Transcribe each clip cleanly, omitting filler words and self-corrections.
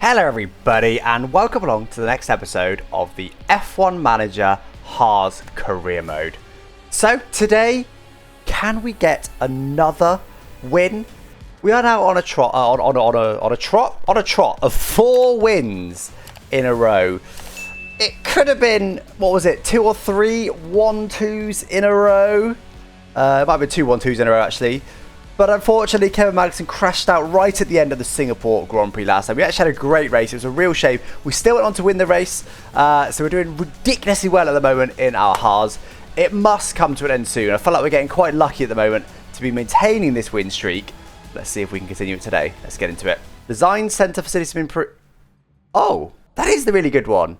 Hello everybody and welcome along to the next episode of the F1 Manager Haas career mode. So today, can we get another win? We are now on a trot of 4 wins in a row. It could have been, what was it, 2 or 3 1-2s in a row. It might have been 2 1-2s in a row actually. But unfortunately, Kevin Magnussen crashed out right at the end of the Singapore Grand Prix last time. We actually had a great race. It was a real shame. We still went on to win the race. So we're doing ridiculously well at the moment in our Haas. It must come to an end soon. I feel like we're getting quite lucky at the moment to be maintaining this win streak. Let's see if we can continue it today. Let's get into it. Design Centre facilities have been improved. Oh, that is the really good one.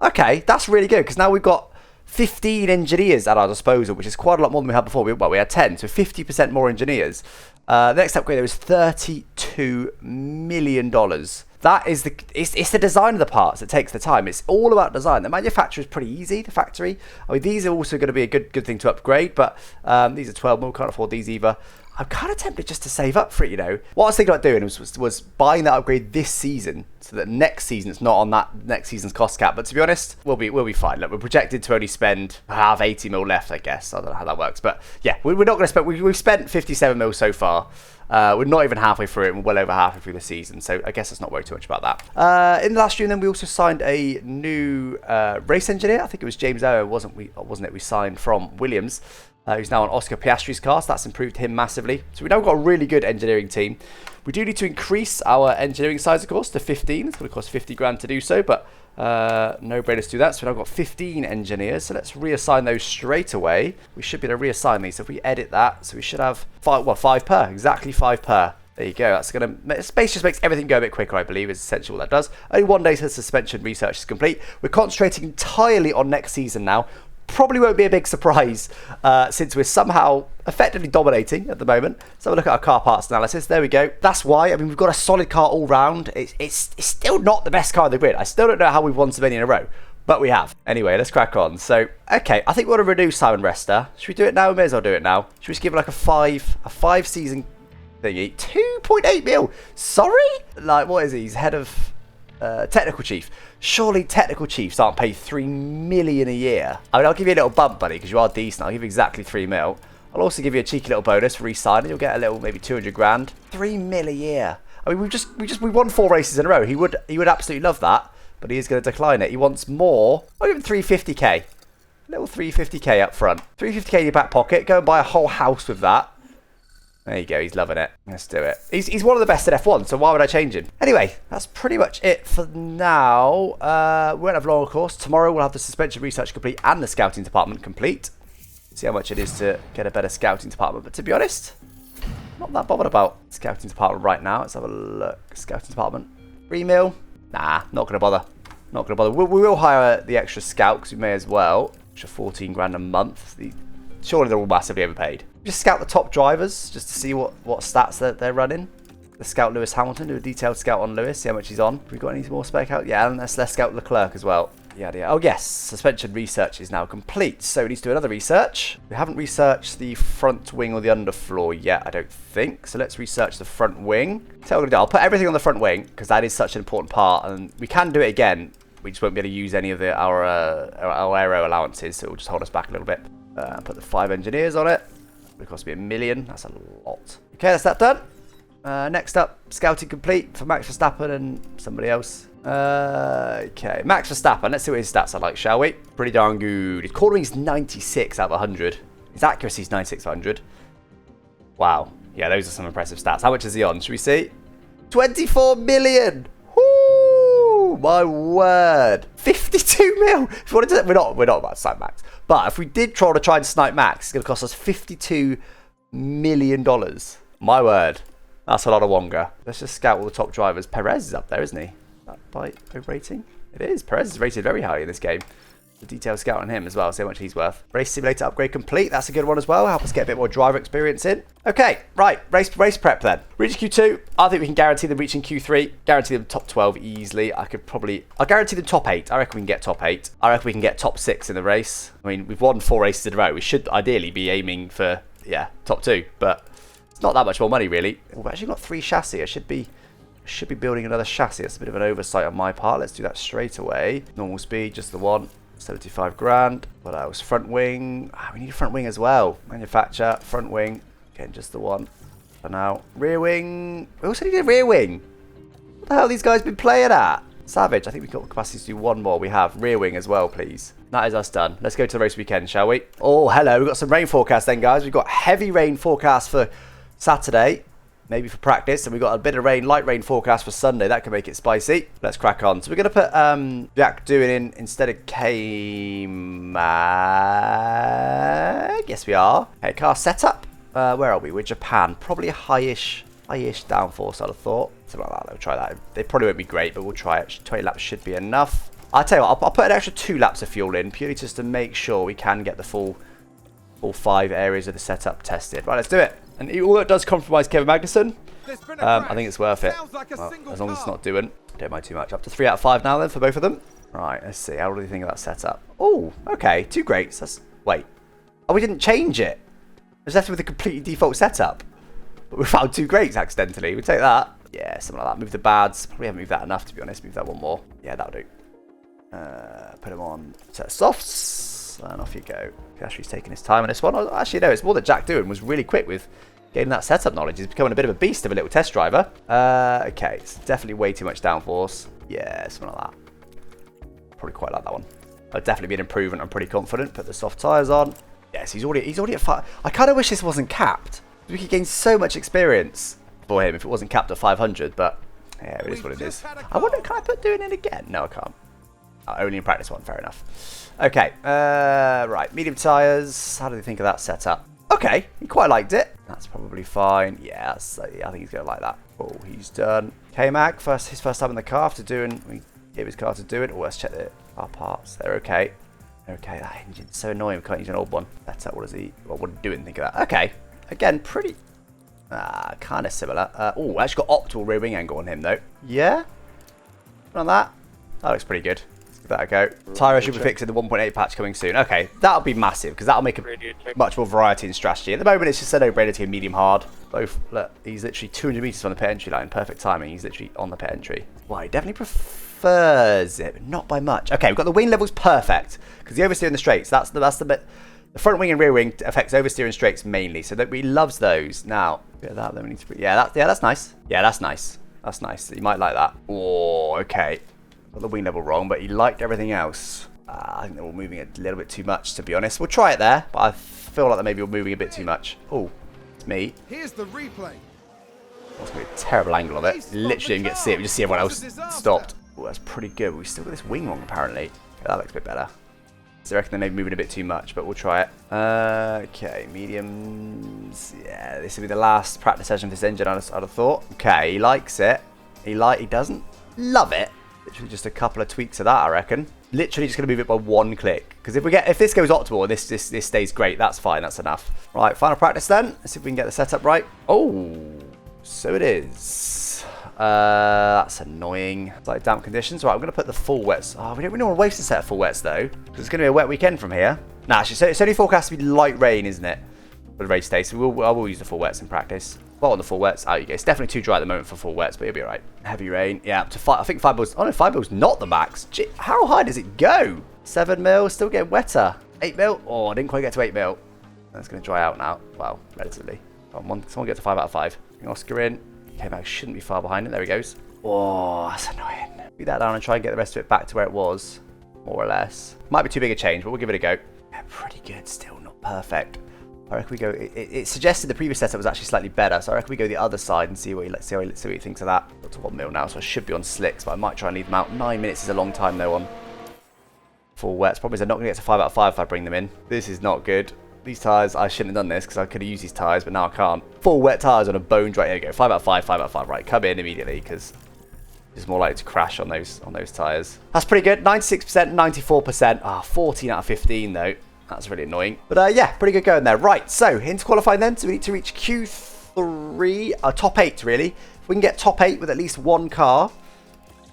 Okay, that's really good because now we've got 15 engineers at our disposal, which is quite a lot more than we had before. We had 10, so 50% more engineers. The next upgrade there is $32 million. That is it's the design of the parts that takes the time. It's all about design. The manufacture is pretty easy, the factory. I mean, these are also going to be a good thing to upgrade, but these are 12 mil, can't afford these either. I'm kind of tempted just to save up for it, you know. What I was thinking about doing was buying that upgrade this season, so that next season it's not on that next season's cost cap. But to be honest, we'll be fine. Look, we're projected to only spend have 80 mil left, I guess. I don't know how that works, but yeah, we're not going to spend. We've spent 57 mil so far. We're not even halfway through it. We're well over halfway through the season, so I guess let's not worry too much about that. In the last stream, then we also signed a new race engineer. I think it was James Owen, wasn't it? We signed from Williams. Who's now on Oscar Piastri's car, so that's improved him massively. So we've now got a really good engineering team. We do need to increase our engineering size, of course, to 15. It's going to cost 50 grand to do so, but no brainers to do that. So we've now got 15 engineers, so let's reassign those straight away. We should be able to reassign these. So if we edit that, so we should have 5 per, exactly 5 per. There you go. That's going to... Space just makes everything go a bit quicker, I believe, is essentially what that does. Only 1 day since suspension research is complete. We're concentrating entirely on next season now. Probably won't be a big surprise since we're somehow effectively dominating at the moment. So we'll look at our car parts analysis. There we go. That's why. I mean, we've got a solid car all round. It's still not the best car in the grid. I still don't know how we've won so many in a row, but we have. Anyway, let's crack on. So, okay, I think we want to renew Simon Rester. Should we do it now? We may as well do it now. Should we just give him like a 5 season thingy? 2.8 mil. Sorry? Like, what is he? He's head of technical chief. Surely technical chiefs aren't paid 3 million a year. I mean, I'll give you a little bump, buddy, because you are decent. I'll give you exactly 3 mil. I'll also give you a cheeky little bonus for re-signing. You'll get a little, maybe 200 grand. 3 mil a year. I mean, we won 4 races in a row. He would absolutely love that, but he is going to decline it. He wants more. I'll give him 350k. A little 350k up front. 350k in your back pocket. Go and buy a whole house with that. There you go, he's loving it. Let's do it. He's one of the best at F1, so why would I change him? Anyway, that's pretty much it for now. We won't have long, of course. Tomorrow we'll have the suspension research complete and the scouting department complete. See how much it is to get a better scouting department. But to be honest, not that bothered about scouting department right now. Let's have a look. Scouting department. 3 mil? Nah, not going to bother. Not going to bother. We will hire the extra scout because we may as well. Extra 14 grand a month. Surely they're all massively overpaid. Just scout the top drivers just to see what stats they're running. Let's scout Lewis Hamilton, do a detailed scout on Lewis, see how much he's on. Have we got any more spec out? Yeah, and let's scout Leclerc as well. Yeah. Oh yes, suspension research is now complete. So we need to do another research. We haven't researched the front wing or the underfloor yet, I don't think. So let's research the front wing. So what I'm going to do, I'll put everything on the front wing because that is such an important part, and we can do it again. We just won't be able to use any of our aero allowances, so it will just hold us back a little bit. Put the 5 engineers on it. It cost me $1 million. That's a lot. Okay, that's that done. Next up, scouting complete for Max Verstappen and somebody else. Okay, Max Verstappen. Let's see what his stats are like, shall we? Pretty darn good. His cornering is 96 out of 100. His accuracy is 96 out of 100. Wow. Yeah, those are some impressive stats. How much is he on? Should we see? 24 million. Woo! My word. 52 mil. If you wanted to, we're not about to sign Max. But if we did try and snipe Max, it's going to cost us $52 million. My word. That's a lot of Wonga. Let's just scout all the top drivers. Perez is up there, isn't he? That by rating? It is. Perez is rated very high in this game. The detailed scout on him as well, see how much he's worth. Race simulator upgrade complete. That's a good one as well. Help us get a bit more driver experience in. Okay, right. Race prep then. Reach Q2. I think we can guarantee them reaching Q3. Guarantee them top 12 easily. I'll guarantee them top 8. I reckon we can get top 8. I reckon we can get top 6 in the race. I mean, we've won 4 races in a row. We should ideally be aiming for, yeah, top 2. But it's not that much more money, really. We've actually got 3 chassis. I should be Should be building another chassis. That's a bit of an oversight on my part. Let's do that straight away. Normal speed, just the one. 75 grand. What else? Front wing. We need a front wing as well. Manufacture, front wing. Again, just the one. For now. Rear wing. We also need a rear wing. What the hell have these guys been playing at? Savage. I think we've got capacity to do one more. We have rear wing as well, please. That is us done. Let's go to the race weekend, shall we? Oh, hello. We've got some rain forecast then, guys. We've got heavy rain forecast for Saturday. Maybe for practice. And we've got a bit of rain, light rain forecast for Sunday. That could make it spicy. Let's crack on. So we're going to put Jack doing in instead of K-Mag. Yes, we are. Okay, car setup. Where are we? We're Japan. Probably a high-ish downforce, I'd have thought. Something like that. We'll try that. They probably won't be great, but we'll try it. 20 laps should be enough. I'll tell you what, I'll put an extra 2 laps of fuel in, purely just to make sure we can get the full 5 areas of the setup tested. Right, let's do it. And all that does compromise Kevin Magnussen, I think it's worth it. As long as it's not doing. Don't mind too much. Up to 3 out of 5 now then for both of them. Right, let's see. How do you think of that setup? Oh, okay. 2 greats. Wait. Oh, we didn't change it. I was left with a completely default setup. But we found 2 greats accidentally. We'll take that. Yeah, something like that. Move the bads. Probably haven't moved that enough, to be honest. Move that one more. Yeah, that'll do. Put them on set of softs. And off you go. Piastri's taking his time on this one. Actually, no, it's more that Jack Doohan was really quick with getting that setup knowledge. He's becoming a bit of a beast of a little test driver. Okay, it's definitely way too much downforce. Yeah, something like that. Probably quite like that one. That'll definitely be an improvement. I'm pretty confident. Put the soft tyres on. Yes, he's already at 5. I kind of wish this wasn't capped. We could gain so much experience for him if it wasn't capped at 500, but yeah, it is what it is. I wonder, can I put doing it again? No, I can't. Only in practice one, fair enough. Okay, right, medium tyres. How do you think of that setup? Okay, he quite liked it. That's probably fine. Yeah, I think he's going to like that. Oh, he's done. K-Mag, his first time in the car after doing, we gave his car to do it. Oh, let's check our parts. They're okay. Okay, that engine's so annoying. We can't use an old one. That's what is he? What would do and think of that? Okay, again, pretty, kind of similar. Oh, actually got optimal rear wing angle on him though. Yeah, on that. That looks pretty good. Give that a go. Tyre should be fixing the 1.8 patch coming soon. Okay, that'll be massive because that'll make a much more variety in strategy. At the moment, it's just a no-brainer to go medium hard. Both, look, he's literally 200 meters from the pit entry line. Perfect timing. He's literally on the pit entry. Well, he definitely prefers it, but not by much. Okay, we've got the wing levels perfect because the oversteer in the straights. That's the bit. The front wing and rear wing affects oversteer and straights mainly, so that he loves those. Now, bit of that. Then we need to. Yeah, that's nice. Yeah, that's nice. That's nice. You might like that. Oh, okay. Got the wing level wrong, but he liked everything else. I think they're all moving a little bit too much, to be honest. We'll try it there, but I feel like they maybe we're moving a bit too much. Oh, it's me. Here's the replay. That's going to be a terrible angle of it. Literally didn't get to see it. We just see everyone else stopped. Oh, that's pretty good. We still got this wing wrong, apparently. Okay, that looks a bit better. So I reckon they may be moving a bit too much, but we'll try it. Okay, mediums. Yeah, this will be the last practice session for this engine, I'd have thought. Okay, he likes it. He doesn't love it. Literally just a couple of tweaks of that, I reckon. Literally just going to move it by 1 click. Because if this goes optimal and this stays great, that's fine. That's enough. Right, final practice then. Let's see if we can get the setup right. Oh, so it is. That's annoying. It's like damp conditions. Right, I'm going to put the full wets. Oh, we don't really want to waste a set of full wets though. Because it's going to be a wet weekend from here. Nah, actually, it's only forecast to be light rain, isn't it? For the race day. So I will use the full wets in practice. Well, on the full wets, out you go. It's definitely too dry at the moment for full wets, but you'll be alright. Heavy rain. Yeah, up to 5. I think 5 mils. Oh no, 5 mils not the max. Gee, how high does it go? 7 mil, still getting wetter. 8 mil. Oh, I didn't quite get to 8 mil. That's going to dry out now. Well, relatively. Someone get to 5 out of 5. Oscar in. K-Mag shouldn't be far behind it. There he goes. Oh, that's annoying. Beat that down and try and get the rest of it back to where it was, more or less. Might be too big a change, but we'll give it a go. Yeah, pretty good still, not perfect. I reckon we go. It suggested the previous setup was actually slightly better, so I reckon we go the other side and see what he thinks of that. Got to 1 mil now, so I should be on slicks, but I might try and leave them out. 9 minutes is a long time though on full wets. Problem is I'm not going to get to 5 out of 5 if I bring them in. This is not good. These tyres, I shouldn't have done this because I could have used these tyres, but now I can't. Full wet tyres on a bone dry. Here we go. 5 out of 5, 5 out of 5. Right, come in immediately because it's more likely to crash on those tyres. That's pretty good. 96%, 94%. 14 out of 15 though. That's really annoying. But yeah, pretty good going there. Right, so into qualifying then. So we need to reach Q3, top 8 really. If we can get top 8 with at least 1 car,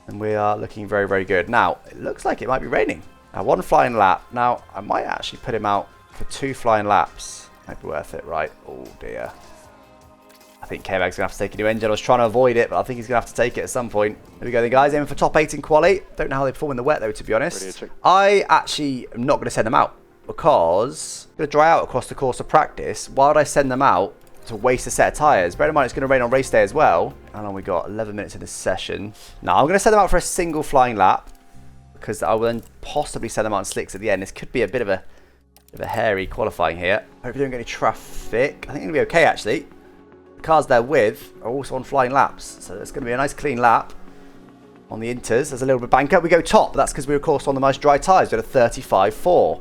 then we are looking very, very good. Now, it looks like it might be raining. Now, 1 flying lap. Now, I might actually put him out for 2 flying laps. Might be worth it, right? Oh dear. I think K-Mag's going to have to take a new engine. I was trying to avoid it, but I think he's going to have to take it at some point. There we go then, guys. Aiming for top 8 in quali. Don't know how they perform in the wet, though, to be honest. I actually am not going to send them out because I'm going to dry out across the course of practice. Why would I send them out to waste a set of tyres? Bear in mind, it's going to rain on race day as well. How long we got? 11 minutes in this session. No, I'm going to send them out for a single flying lap because I will then possibly send them out on slicks at the end. This could be a bit of a hairy qualifying here. Hope we don't get any traffic. I think it'll be okay, actually. The cars they're with are also on flying laps, so it's going to be a nice clean lap on the inters. There's a little bit of bank up. We go top, but that's because we were, of course, on the most dry tyres. We had a 35.4.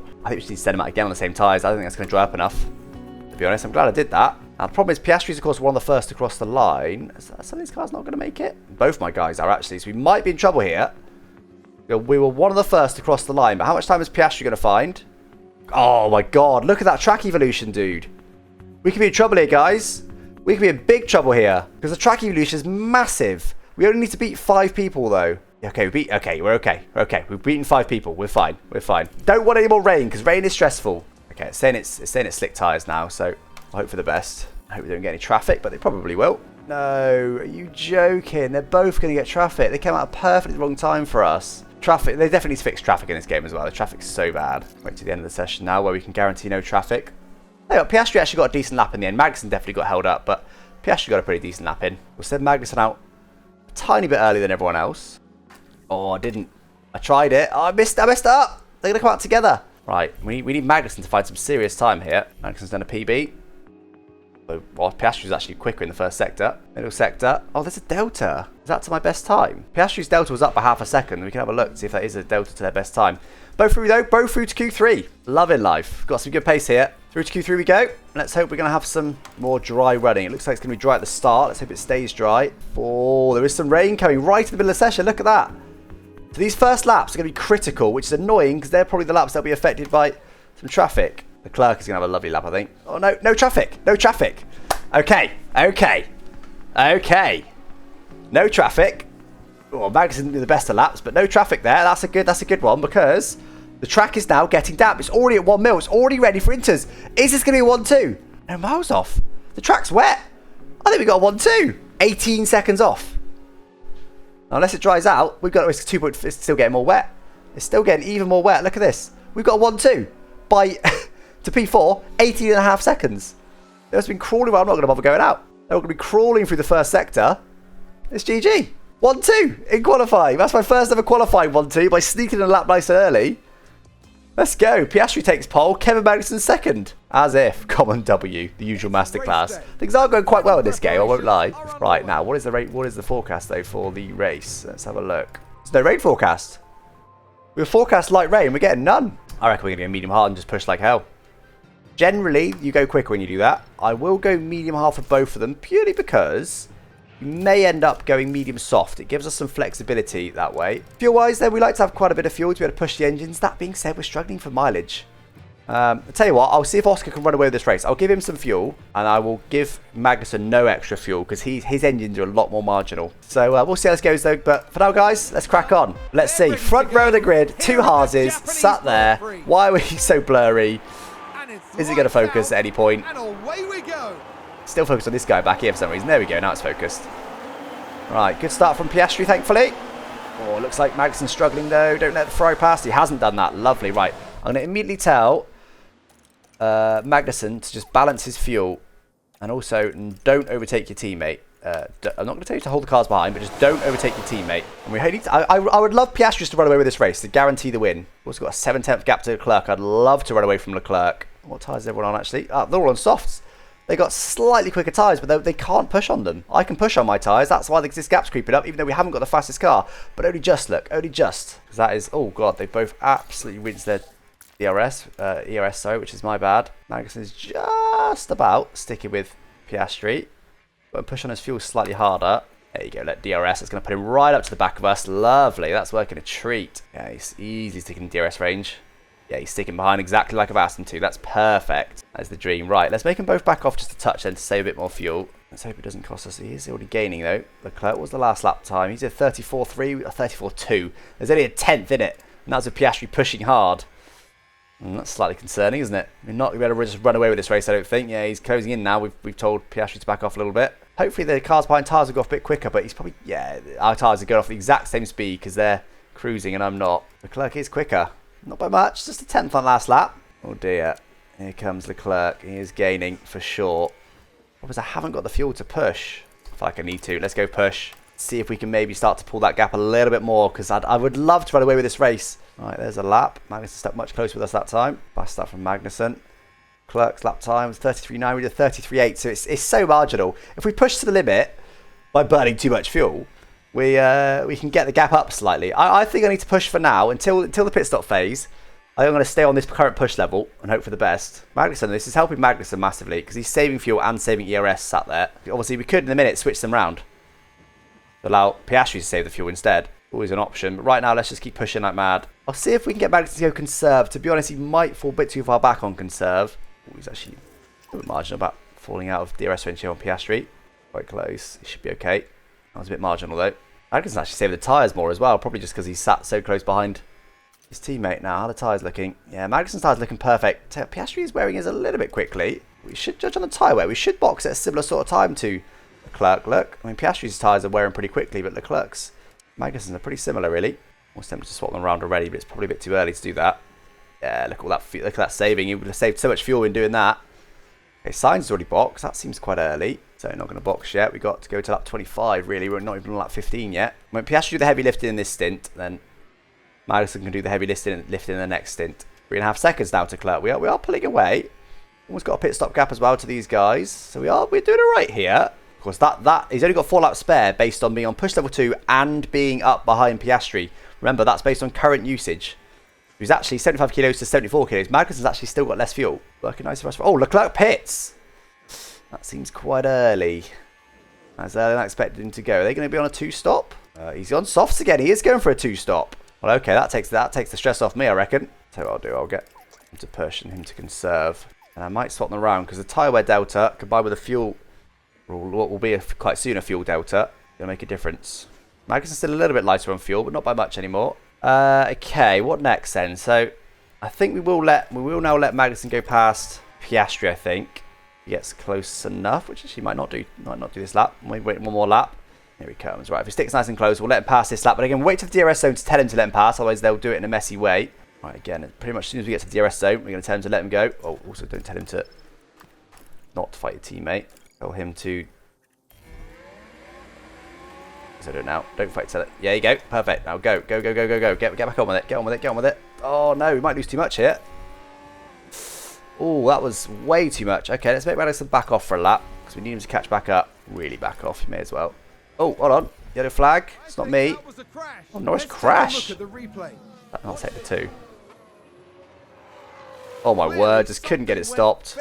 I think we just need to send them out again on the same tyres. I don't think that's going to dry up enough, to be honest. I'm glad I did that. Now, the problem is Piastri's, of course, one of the first to cross the line. Are some of these cars not going to make it? Both my guys are, actually, so we might be in trouble here. We were one of the first to cross the line, but how much time is Piastri going to find? Oh, my God. Look at that track evolution, dude. We could be in trouble here, guys. We could be in big trouble here because the track evolution is massive. We only need to beat 5 people, though. Okay, we're okay. We're okay. We've beaten 5 people. We're fine. We're fine. Don't want any more rain because rain is stressful. Okay, it's saying it's slick tyres now, so I hope for the best. I hope we don't get any traffic, but they probably will. No, are you joking? They're both going to get traffic. They came out at a perfectly wrong time for us. Traffic, they definitely need to fix traffic in this game as well. The traffic's so bad. Wait to the end of the session now where we can guarantee no traffic. Hey, Piastri actually got a decent lap in the end. Magnussen definitely got held up, but Piastri got a pretty decent lap in. We'll send Magnussen out a tiny bit earlier than everyone else. Oh, I didn't. I tried it. Oh, I missed up. They're going to come out together. Right, we need Magnussen to find some serious time here. Magnussen's done a PB. Well, Piastri's actually quicker in the first sector. Middle sector. Oh, there's a delta. Is that to my best time? Piastri's delta was up by half a second. We can have a look, see if that is a delta to their best time. Both through, though. Both through to Q3. Loving life. Got some good pace here. Through to Q3 we go. Let's hope we're going to have some more dry running. It looks like it's going to be dry at the start. Let's hope it stays dry. Oh, there is some rain coming right in the middle of the session. Look at that. So these first laps are going to be critical, which is annoying because they're probably the laps that will be affected by some traffic. The clerk is going to have a lovely lap, I think. Oh, no. No traffic. No traffic. Okay. No traffic. Well, Magnussen didn't do the best of laps, but no traffic there. That's a good one because the track is now getting damp. It's already at 1 mil. It's already ready for inters. Is this going to be 1-2? No, miles off. The track's wet. I think we got a 1-2. 18 seconds off. Now, unless it dries out, we've got it's 2. It's still getting more wet. It's still getting even more wet. Look at this. We've got a 1-2 by to P4, 18.5 seconds. They've been crawling. Well, I'm not going to bother going out. They're going to be crawling through the first sector. It's GG. 1-2 in qualifying. That's my first ever qualifying 1-2 by sneaking in a lap nice and early. Let's go. Piastri takes pole. Kevin Magnussen second. As if. Common W. The usual masterclass. Things are going quite well in this game. I won't lie. Right, now, what is the rate? What is the forecast, though, for the race? Let's have a look. There's no rain forecast. We were forecast light rain. We're getting none. I reckon we're going to go medium hard and just push like hell. Generally, you go quicker when you do that. I will go medium hard for both of them, purely because you may end up going medium soft. It gives us some flexibility that way. Fuel-wise, then, we like to have quite a bit of fuel to be able to push the engines. That being said, we're struggling for mileage. I'll tell you what, I'll see if Oscar can run away with this race. I'll give him some fuel, and I will give Magnussen no extra fuel, because his engines are a lot more marginal. So we'll see how this goes, though. But for now, guys, let's crack on. Let's see. Front row of the grid, 2 Haases, sat there. Why were you so blurry? Is it going to focus at any point? Still focused on this guy back here for some reason. There we go. Now it's focused. Right. Good start from Piastri, thankfully. Oh, looks like Magnussen's struggling, though. Don't let the Ferrari pass. He hasn't done that. Lovely. Right. I'm going to immediately tell Magnussen to just balance his fuel. And also, don't overtake your teammate. I'm not going to tell you to hold the cars behind, but just don't overtake your teammate. And we need to, I would love Piastri to run away with this race to guarantee the win. We've also got a 7/10 gap to Leclerc. I'd love to run away from Leclerc. What tyres is everyone on, actually? They're all on softs. They got slightly quicker tyres, but they can't push on them. I can push on my tyres. That's why this gap's creeping up, even though we haven't got the fastest car. But only just, look. Only just. Because that is... Oh, God. They both absolutely rinsed their ERS, sorry, which is my bad. Magnussen is just about sticking with Piastri. But push on his fuel slightly harder. There you go. Let DRS. It's going to put him right up to the back of us. Lovely. That's working a treat. Yeah, he's easily sticking in DRS range. Yeah, he's sticking behind exactly like I've asked him to. That's perfect. That's the dream. Right, let's make them both back off just a touch then to save a bit more fuel. Let's hope it doesn't cost us. He is already gaining, though. Leclerc was the last lap time. He's at 34.3 or 34.2. There's only a 10th in it. And that's with Piastri pushing hard. That's slightly concerning, isn't it? We're not going to be able to just run away with this race, I don't think. Yeah, he's closing in now. We've told Piastri to back off a little bit. Hopefully the cars behind tyres will go off a bit quicker, but he's probably, yeah, our tyres are going off the exact same speed because they're cruising and I'm not. Leclerc is quicker. Not by much, just a 10th on last lap. Oh dear. Here comes Leclerc. He is gaining for sure. Because I haven't got the fuel to push. I feel like I need to. Let's go push. See if we can maybe start to pull that gap a little bit more because I would love to run away with this race. All right, there's a lap. Magnussen stuck much closer with us that time. Fast start from Magnussen. Leclerc's lap time was 33.9. We did 33.8. So it's so marginal. If we push to the limit by burning too much fuel, we can get the gap up slightly. I think I need to push for now until the pit stop phase. I think I'm going to stay on this current push level and hope for the best. Magnussen, this is helping Magnussen massively because he's saving fuel and saving ERS sat there. Obviously, we could in a minute switch them round. Allow Piastri to save the fuel instead. Always an option. But right now, let's just keep pushing like mad. I'll see if we can get Magnussen to go conserve. To be honest, he might fall a bit too far back on conserve. Ooh, he's actually a bit marginal about falling out of DRS range here on Piastri. Quite close. He should be okay. That was a bit marginal though. Magnussen actually saved the tyres more as well, probably just because he's sat so close behind his teammate now. How are the tyres looking? Yeah, Magnussen's tyres looking perfect. Piastri is wearing his a little bit quickly. We should judge on the tyre wear. We should box at a similar sort of time to Leclerc. Look, I mean, Piastri's tyres are wearing pretty quickly, but Leclerc's, Magnussen's are pretty similar really. I was tempted to swap them around already, but it's probably a bit too early to do that. Yeah, look at that saving. He would have saved so much fuel in doing that. Okay, Sainz already boxed. That seems quite early. So not going to box yet. We've got to go to lap 25, really. We're not even on lap 15 yet. When Piastri do the heavy lifting in this stint, then Magnussen can do the heavy lifting in the next stint. 3.5 seconds now to Leclerc. We are pulling away. Almost got a pit stop gap as well to these guys. So we're doing all right here. Of course, he's only got 4 laps spare based on being on push level 2 and being up behind Piastri. Remember, that's based on current usage. He's actually 75 kilos to 74 kilos. Magnussen's actually still got less fuel. Working nice for us. Oh, Leclerc pits. That seems quite early. As early as I expected him to go. Are they going to be on a 2-stop? He's on softs again. He is going for a 2-stop. Well, okay, that takes the stress off me, I reckon. So what I'll do, I'll get him to push and him to conserve. And I might swap them around because the tyre wear delta combined with the fuel, what will be quite soon a fuel delta, going to make a difference. Magnussen's still a little bit lighter on fuel, but not by much anymore. Okay, what next then? So I think we will now let Magnussen go past Piastri, I think. He gets close enough, which actually might not do this lap. Wait one more lap. Here he comes. Right, if he sticks nice and close, we'll let him pass this lap. But again, wait to the DRS zone to tell him to let him pass, otherwise they'll do it in a messy way. Right, again, pretty much as soon as we get to the DRS zone, we're going to tell him to let him go. Oh, also don't tell him to not fight your teammate. Tell him to... So do it now. Don't fight to it. Yeah, you go. Perfect. Now go. Go. Get back on with it. Get on with it. Oh no, we might lose too much here. Oh, that was way too much. Okay, let's make Magnussen back off for a lap because we need him to catch back up. Really back off. You may as well. Oh, hold on. Yellow flag. It's not me. Oh, Norris crashed. I'll take the 2. Oh my word, just couldn't get it stopped.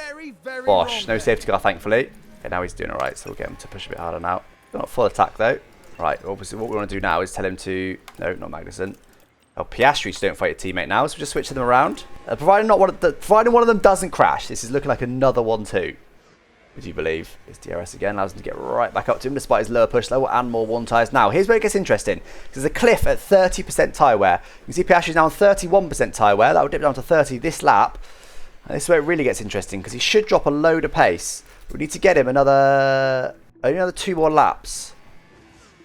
Bosh, no safety car thankfully. Okay, now he's doing alright, so we'll get him to push a bit harder now. Not full attack though. Right, obviously what we want to do now is tell him to... No, not Magnussen. Oh, Piastri don't fight a teammate now, so we're just switching them around. Providing one of them doesn't crash, this is looking like another 1-2. Would you believe? It's DRS again, allows him to get right back up to him despite his lower push level and more one tyres. Now, here's where it gets interesting. There's a cliff at 30% tyre wear. You can see Piastri's now on 31% tyre wear. That will dip down to 30 this lap. And this is where it really gets interesting because he should drop a load of pace. We need to get him only another 2 more laps.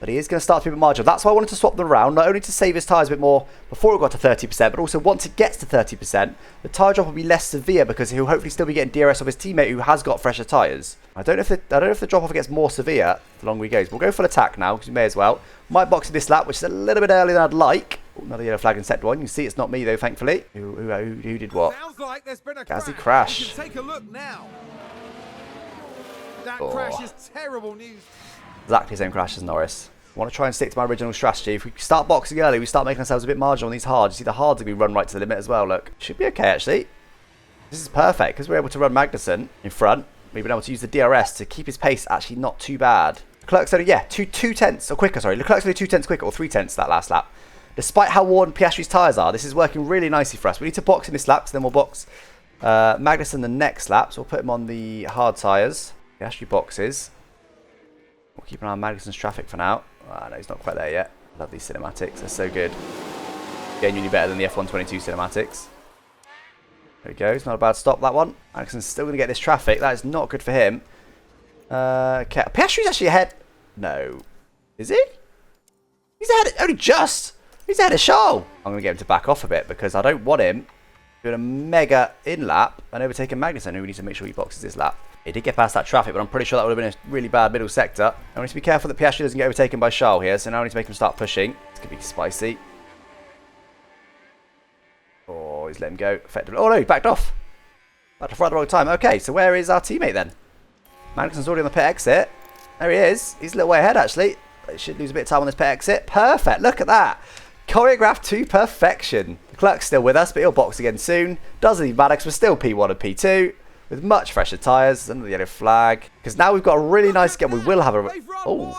But he is going to start to be a bit marginal. That's why I wanted to swap them around, not only to save his tyres a bit more before it got to 30%, but also once it gets to 30%, the tyre drop will be less severe because he'll hopefully still be getting DRS off his teammate who has got fresher tyres. I don't know if the drop off gets more severe the longer he goes. We'll go full attack now because we may as well. Might box in this lap, which is a little bit earlier than I'd like. Oh, another yellow flag in sector 1. You can see it's not me though, thankfully. Who did what? Sounds like there's been a Gasly crash. Take a look now. That crash is terrible news. Exactly the same crash as Norris. I want to try and stick to my original strategy. If we start boxing early, we start making ourselves a bit marginal on these hards. You see the hards are going to be run right to the limit as well, look. Should be okay, actually. This is perfect, because we're able to run Magnussen in front. We've been able to use the DRS to keep his pace actually not too bad. Leclerc's only, yeah, two tenths, or quicker, sorry. Leclerc's only 2 tenths quicker, or 3 tenths that last lap. Despite how worn Piastri's tyres are, this is working really nicely for us. We need to box in this lap, so then we'll box Magnussen the next lap. So we'll put him on the hard tyres. Piastri boxes. We'll keep an eye on Magnussen's traffic for now. Oh, no, he's not quite there yet. Love these cinematics. They're so good. Genuinely better than the F1 22 cinematics. There we go. It's not a bad stop, that one. Magnussen's still going to get this traffic. That is not good for him. Okay, Piastri's actually ahead. No. Is he? He's ahead, only just. He's ahead of Charles. I'm going to get him to back off a bit because I don't want him doing a mega in-lap and overtaking Magnussen, who we need to make sure he boxes his lap. He did get past that traffic, but I'm pretty sure that would have been a really bad middle sector. I need to be careful that Piastri doesn't get overtaken by Charles here, so now I need to make him start pushing. It's going to be spicy. Oh, he's let him go effectively. Oh no, he backed off. Backed off right at the wrong time. Okay, so where is our teammate then? Magnussen's already on the pit exit. There he is. He's a little way ahead, actually. They should lose a bit of time on this pit exit. Perfect. Look at that. Choreographed to perfection. Clark's still with us, but he'll box again soon. Doesn't even matter because we're still P1 and P2 with much fresher tyres under the yellow flag. Because now we've got a really nice gap. We will have a... Oh,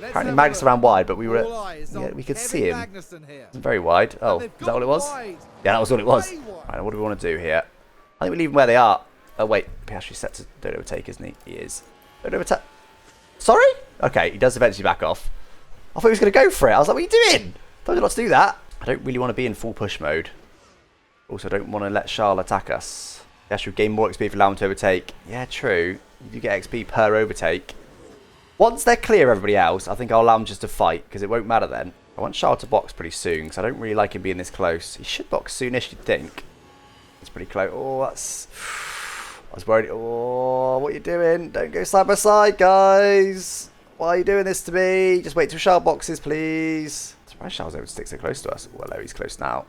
apparently Magnussen ran wide, but we were... Yeah, we could see him. Wasn't very wide. Oh, is that all it was? Yeah, that was all it was. Right, what do we want to do here? I think we leave them where they are. Oh, wait. Piastri's set to don't overtake, isn't he? He is. Don't overtake. Sorry? Okay, he does eventually back off. I thought he was going to go for it. I was like, what are you doing? Told you not to do that. I don't really want to be in full push mode. Also, I don't want to let Charles attack us. Piastri will gain more XP if you allow him to overtake. Yeah, true. You do get XP per overtake. Once they're clear of everybody else, I think I'll allow him just to fight, because it won't matter then. I want Charles to box pretty soon, because I don't really like him being this close. He should box soonish, you'd think. It's pretty close. Oh, that's... I was worried. Oh, what are you doing? Don't go side by side, guys. Why are you doing this to me? Just wait till Charles boxes, please. I'm surprised Charles able to stick so close to us. Well, no, he's close now.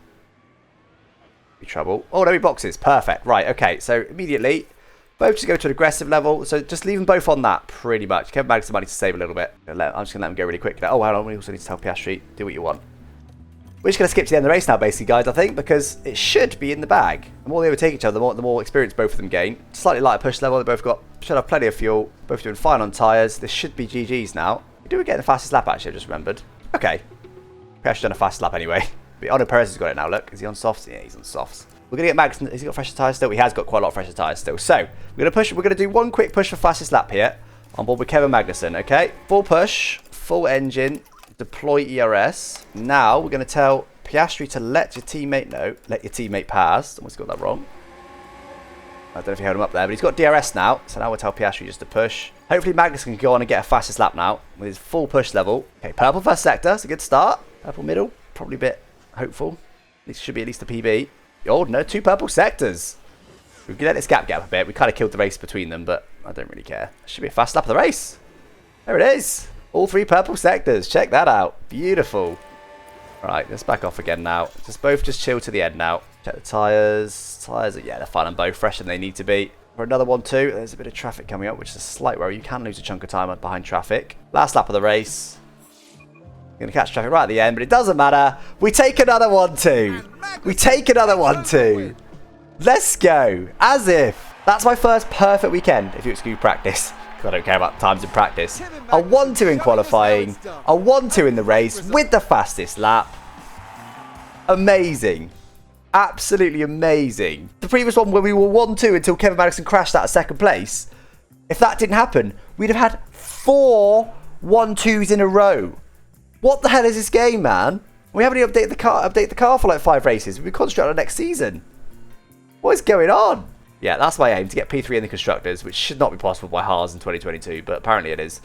Be trouble. Oh, no, he boxes. Perfect. Right, okay. So immediately, both just go to an aggressive level. So just leave them both on that, pretty much. Kevin Magnussen might need to save a little bit. I'm just going to let them go really quickly. Oh, hold on. We also need to tell Piastri, do what you want. We're just going to skip to the end of the race now, basically, guys, I think, because it should be in the bag. The more they overtake each other, the more experience both of them gain. Slightly lighter push level. They both should have plenty of fuel. Both doing fine on tyres. This should be GG's now. We do get the fastest lap, actually, I just remembered. Okay. Piastri's done a fast lap anyway. But Ono Perez has got it now, look. Is he on softs? Yeah, he's on softs. We're going to get Magnussen. Has he got fresher tyres still? He has got quite a lot of fresher tyres still. So, we're going to do one quick push for fastest lap here. On board with Kevin Magnussen, okay? Full push, full engine, deploy ERS. Now, we're going to tell Piastri to let your teammate know. Let your teammate pass. Almost got that wrong. I don't know if he held him up there, but he's got DRS now. So now we'll tell Piastri just to push. Hopefully Magnussen can go on and get a fastest lap now with his full push level. Okay, purple first sector. It's a good start. Purple middle. Probably a bit hopeful. At least should be at least a PB. Oh, no, 2 purple sectors. We can let this gap a bit. We kind of killed the race between them, but I don't really care. Should be a fast lap of the race. There it is. All 3 purple sectors. Check that out. Beautiful. Right, let's back off again now. Both chill to the end now. Check the tyres. Tyres, yeah, they're fine and both fresher than they need to be. For another one too, there's a bit of traffic coming up, which is a slight worry. You can lose a chunk of time behind traffic. Last lap of the race. Going to catch traffic right at the end, but it doesn't matter. We take another 1-2. We take another 1-2. Let's go. As if. That's my first perfect weekend, if you exclude practice. Because I don't care about times in practice. A 1-2 in qualifying. A 1-2 in the race with the fastest lap. Amazing. Absolutely amazing. The previous one where we were 1-2 until Kevin Magnussen crashed out of second place. If that didn't happen, we'd have had 4 1-2s in a row. What the hell is this game, man? We haven't even updated the car for like 5 races. We've concentrated on next season. What is going on? Yeah, that's my aim, to get P3 in the Constructors, which should not be possible by Haas in 2022, but apparently it is.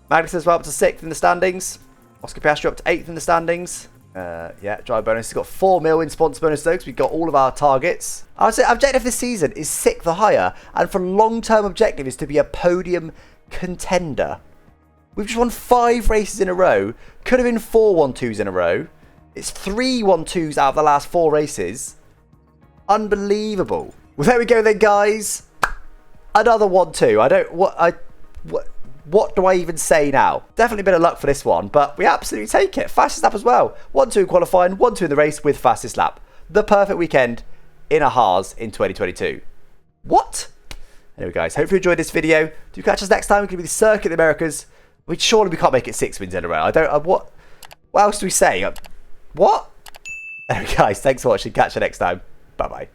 Magnussen's well up to 6th in the standings. Oscar Piastri up to 8th in the standings. Yeah, drive bonus. He's got 4 mil in sponsor bonus though, because we've got all of our targets. I would say objective this season is 6th or higher, and for long-term objective is to be a podium contender. We've just won 5 races in a row. Could have been 4 1-2s in a row. It's 3 1-2s out of the last 4 races. Unbelievable. Well, there we go then, guys. Another 1-2. What do I even say now? Definitely a bit of luck for this one, but we absolutely take it. Fastest lap as well. 1-2 in qualifying, 1-2 in the race with fastest lap. The perfect weekend in a Haas in 2022. What? Anyway, guys, hope you enjoyed this video. Do catch us next time. We're going to be the Circuit of the Americas. Surely we can't make it 6 wins in a row. What else do we say? What? Anyway, guys, thanks for watching. Catch you next time. Bye-bye.